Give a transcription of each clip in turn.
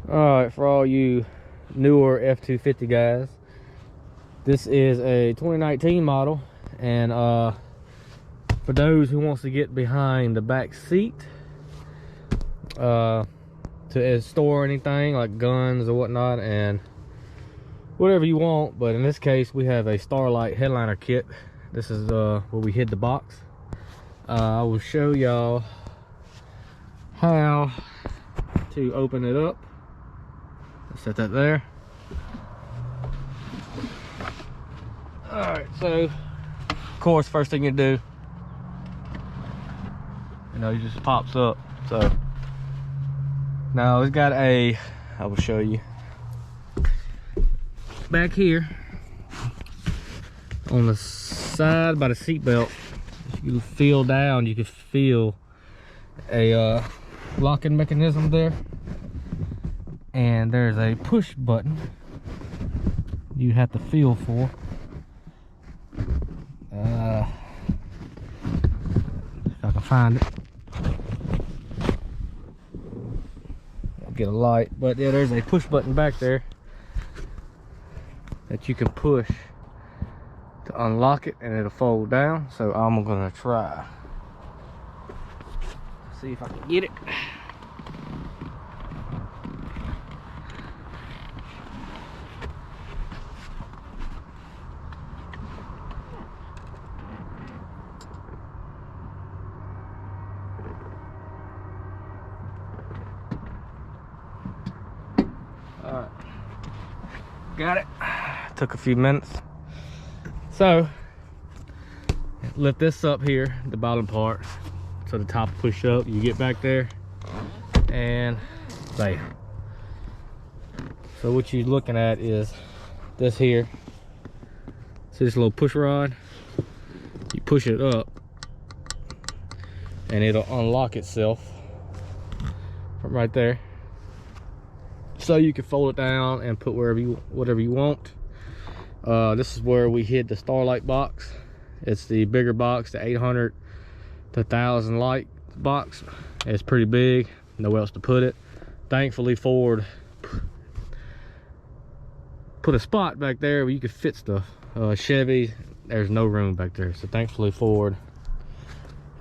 Alright, for all you newer F250 guys, this is a 2019 model, and for those who wants to get behind the back seat to store anything like guns or whatnot and whatever you want. But in this case, we have a Starlight headliner kit. This is where we hid the box. I will show y'all how to open it up. Set that there. All right, so of course, first thing you do, it just pops up. So now it's got I will show you back here on the side by the seat belt. If you feel down, you can feel a locking mechanism there, and there's a push button you have to feel for. If I can find it, I'll get a light. But yeah, there's a push button back there that you can push to unlock it, and it'll fold down. So I'm gonna try, see if I can get it. All right, got it. Took a few minutes. So lift this up here, the bottom part, so the top push up. You get back there, and bam. So what you're looking at is this here. See this little push rod? You push it up, and it'll unlock itself from right there. So you can fold it down and put whatever you want. This is where we hid the Starlight box. It's the bigger box, the 800 to 1000 light box. It's pretty big, nowhere else to put it. Thankfully Ford put a spot back there where you could fit stuff. Chevy, there's no room back there, so thankfully Ford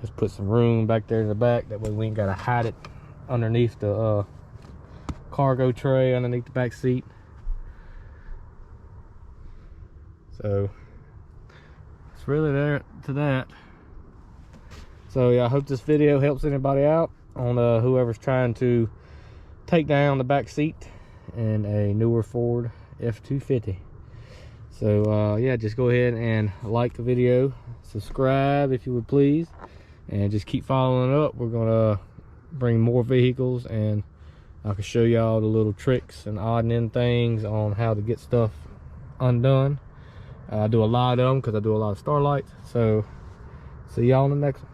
just put some room back there in the back. That way we ain't gotta hide it underneath the cargo tray underneath the back seat. So it's really there to that. So yeah, I hope this video helps anybody out on whoever's trying to take down the back seat in a newer Ford F250. So yeah, just go ahead and like the video, subscribe if you would please, and just keep following up. We're gonna bring more vehicles, and I can show y'all the little tricks and odd and end things on how to get stuff undone. I do a lot of them because I do a lot of Starlights. So see y'all on the next one.